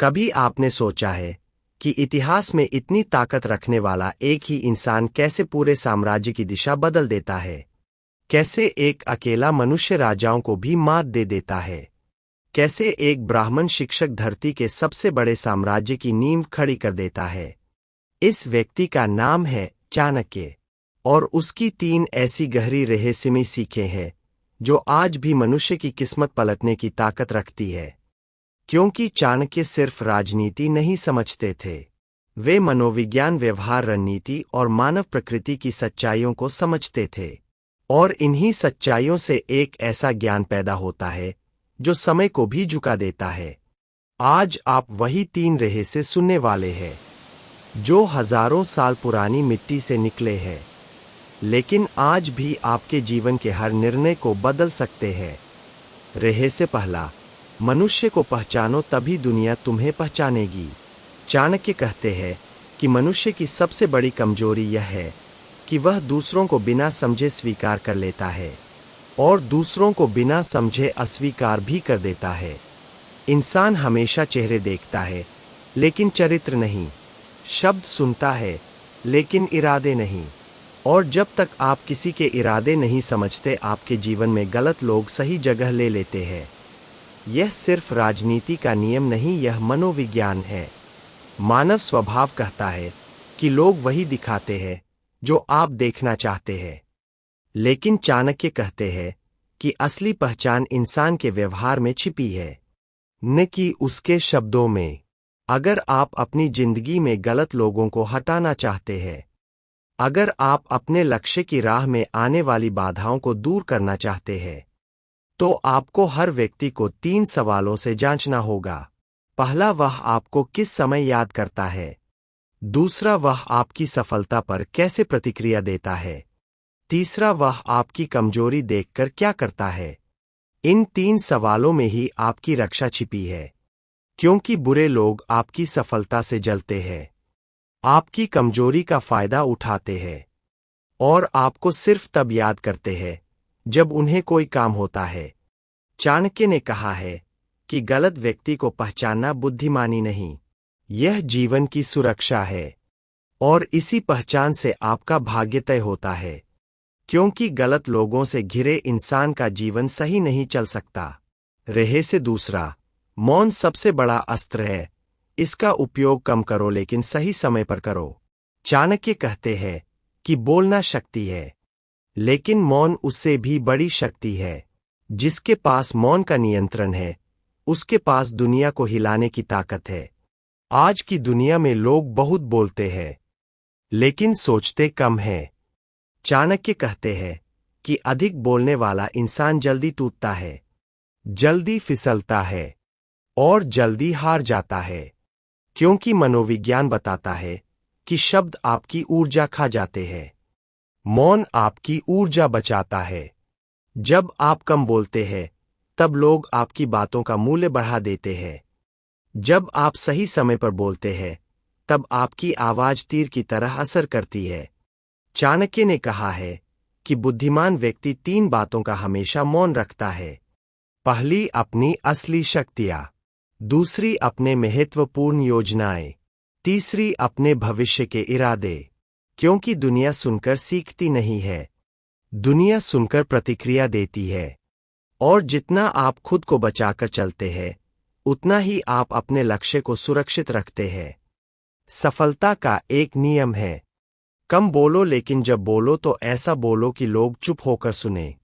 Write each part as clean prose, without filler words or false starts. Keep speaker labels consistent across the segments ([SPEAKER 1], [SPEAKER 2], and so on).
[SPEAKER 1] कभी आपने सोचा है कि इतिहास में इतनी ताकत रखने वाला एक ही इंसान कैसे पूरे साम्राज्य की दिशा बदल देता है? कैसे एक अकेला मनुष्य राजाओं को भी मात दे देता है? कैसे एक ब्राह्मण शिक्षक धरती के सबसे बड़े साम्राज्य की नींव खड़ी कर देता है? इस व्यक्ति का नाम है चाणक्य, और उसकी 3 ऐसी गहरी रहस्यमयी सीखें हैं जो आज भी मनुष्य की किस्मत पलटने की ताकत रखती है। क्योंकि चाणक्य सिर्फ राजनीति नहीं समझते थे, वे मनोविज्ञान, व्यवहार, रणनीति और मानव प्रकृति की सच्चाइयों को समझते थे। और इन्हीं सच्चाइयों से एक ऐसा ज्ञान पैदा होता है जो समय को भी झुका देता है। आज आप वही 3 रहस्य सुनने वाले हैं जो हजारों साल पुरानी मिट्टी से निकले हैं, लेकिन आज भी आपके जीवन के हर निर्णय को बदल सकते हैं। रहस्य पहला, मनुष्य को पहचानो तभी दुनिया तुम्हें पहचानेगी। चाणक्य कहते हैं कि मनुष्य की सबसे बड़ी कमजोरी यह है कि वह दूसरों को बिना समझे स्वीकार कर लेता है और दूसरों को बिना समझे अस्वीकार भी कर देता है। इंसान हमेशा चेहरे देखता है लेकिन चरित्र नहीं, शब्द सुनता है लेकिन इरादे नहीं। और जब तक आप किसी के इरादे नहीं समझते, आपके जीवन में गलत लोग सही जगह ले लेते हैं। यह सिर्फ राजनीति का नियम नहीं, यह मनोविज्ञान है। मानव स्वभाव कहता है कि लोग वही दिखाते हैं जो आप देखना चाहते हैं, लेकिन चाणक्य कहते हैं कि असली पहचान इंसान के व्यवहार में छिपी है, न कि उसके शब्दों में। अगर आप अपनी जिंदगी में गलत लोगों को हटाना चाहते हैं, अगर आप अपने लक्ष्य की राह में आने वाली बाधाओं को दूर करना चाहते हैं, तो आपको हर व्यक्ति को 3 सवालों से जांचना होगा। पहला, वह आपको किस समय याद करता है? दूसरा, वह आपकी सफलता पर कैसे प्रतिक्रिया देता है? तीसरा, वह आपकी कमजोरी देखकर क्या करता है? इन 3 सवालों में ही आपकी रक्षा छिपी है, क्योंकि बुरे लोग आपकी सफलता से जलते हैं, आपकी कमजोरी का फायदा उठाते हैं और आपको सिर्फ तब याद करते हैं जब उन्हें कोई काम होता है। चाणक्य ने कहा है कि गलत व्यक्ति को पहचानना बुद्धिमानी नहीं, यह जीवन की सुरक्षा है। और इसी पहचान से आपका भाग्य तय होता है, क्योंकि गलत लोगों से घिरे इंसान का जीवन सही नहीं चल सकता। रहस्य दूसरा, मौन सबसे बड़ा अस्त्र है, इसका उपयोग कम करो लेकिन सही समय पर करो। चाणक्य कहते हैं कि बोलना शक्ति है, लेकिन मौन उससे भी बड़ी शक्ति है। जिसके पास मौन का नियंत्रण है, उसके पास दुनिया को हिलाने की ताकत है। आज की दुनिया में लोग बहुत बोलते हैं, लेकिन सोचते कम हैं। चाणक्य कहते हैं कि अधिक बोलने वाला इंसान जल्दी टूटता है, जल्दी फिसलता है और जल्दी हार जाता है, क्योंकि मनोविज्ञान बताता है कि शब्द आपकी ऊर्जा खा जाते हैं, मौन आपकी ऊर्जा बचाता है। जब आप कम बोलते हैं, तब लोग आपकी बातों का मूल्य बढ़ा देते हैं। जब आप सही समय पर बोलते हैं, तब आपकी आवाज तीर की तरह असर करती है। चाणक्य ने कहा है कि बुद्धिमान व्यक्ति 3 बातों का हमेशा मौन रखता है। पहली, अपनी असली शक्तियां। दूसरी, अपने महत्वपूर्ण योजनाएं। तीसरी, अपने भविष्य के इरादे। क्योंकि दुनिया सुनकर सीखती नहीं है, दुनिया सुनकर प्रतिक्रिया देती है। और जितना आप खुद को बचाकर चलते हैं, उतना ही आप अपने लक्ष्य को सुरक्षित रखते हैं। सफलता का एक नियम है, कम बोलो, लेकिन जब बोलो तो ऐसा बोलो कि लोग चुप होकर सुने।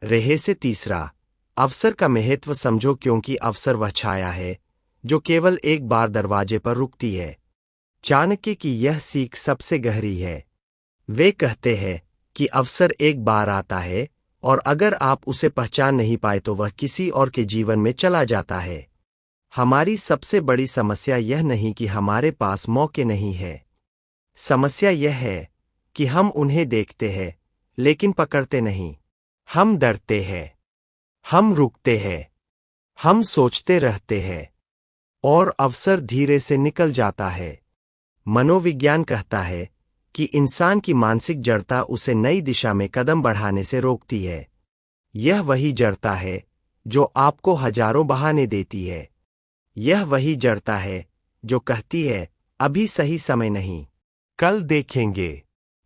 [SPEAKER 1] रहस्य तीसरा, अवसर का महत्व समझो, क्योंकि अवसर वह छाया है जो केवल एक बार दरवाजे पर रुकती है। चाणक्य की यह सीख सबसे गहरी है। वे कहते हैं कि अवसर एक बार आता है और अगर आप उसे पहचान नहीं पाए तो वह किसी और के जीवन में चला जाता है। हमारी सबसे बड़ी समस्या यह नहीं कि हमारे पास मौके नहीं है, समस्या यह है कि हम उन्हें देखते हैं लेकिन पकड़ते नहीं। हम डरते हैं, हम रुकते हैं, हम सोचते रहते हैं और अवसर धीरे से निकल जाता है। मनोविज्ञान कहता है कि इंसान की मानसिक जड़ता उसे नई दिशा में कदम बढ़ाने से रोकती है। यह वही जड़ता है जो आपको हजारों बहाने देती है, यह वही जड़ता है जो कहती है अभी सही समय नहीं, कल देखेंगे।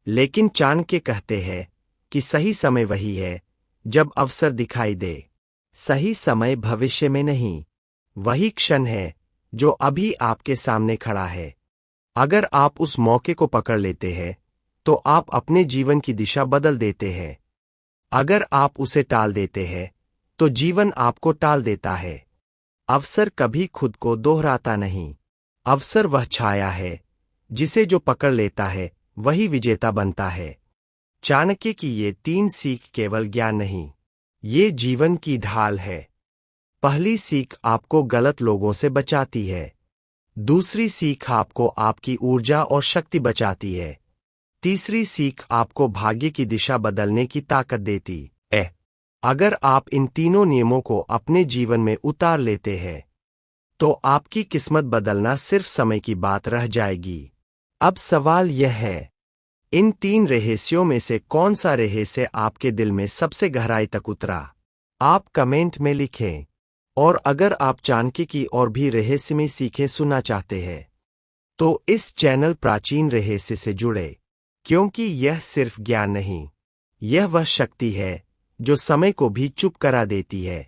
[SPEAKER 1] लेकिन चाणक्य कहते हैं कि सही समय वही है जब अवसर दिखाई दे। सही समय भविष्य में नहीं, वही क्षण है जो अभी आपके सामने खड़ा है। अगर आप उस मौके को पकड़ लेते हैं तो आप अपने जीवन की दिशा बदल देते हैं। अगर आप उसे टाल देते हैं तो जीवन आपको टाल देता है। अवसर कभी खुद को दोहराता नहीं। अवसर वह छाया है जिसे जो पकड़ लेता है वही विजेता बनता है। चाणक्य की ये 3 सीख केवल ज्ञान नहीं, ये जीवन की ढाल है। पहली सीख आपको गलत लोगों से बचाती है। दूसरी सीख आपको आपकी ऊर्जा और शक्ति बचाती है। तीसरी सीख आपको भाग्य की दिशा बदलने की ताकत देती है। अगर आप इन तीनों नियमों को अपने जीवन में उतार लेते हैं तो आपकी किस्मत बदलना सिर्फ समय की बात रह जाएगी। अब सवाल यह है, इन 3 रहस्यों में से कौन सा रहस्य आपके दिल में सबसे गहराई तक उतरा? आप कमेंट में लिखें। और अगर आप चाणक्य की और भी रहस्यमय सीखें सुनना चाहते हैं तो इस चैनल प्राचीन रहस्य से जुड़े, क्योंकि यह सिर्फ ज्ञान नहीं, यह वह शक्ति है जो समय को भी चुप करा देती है।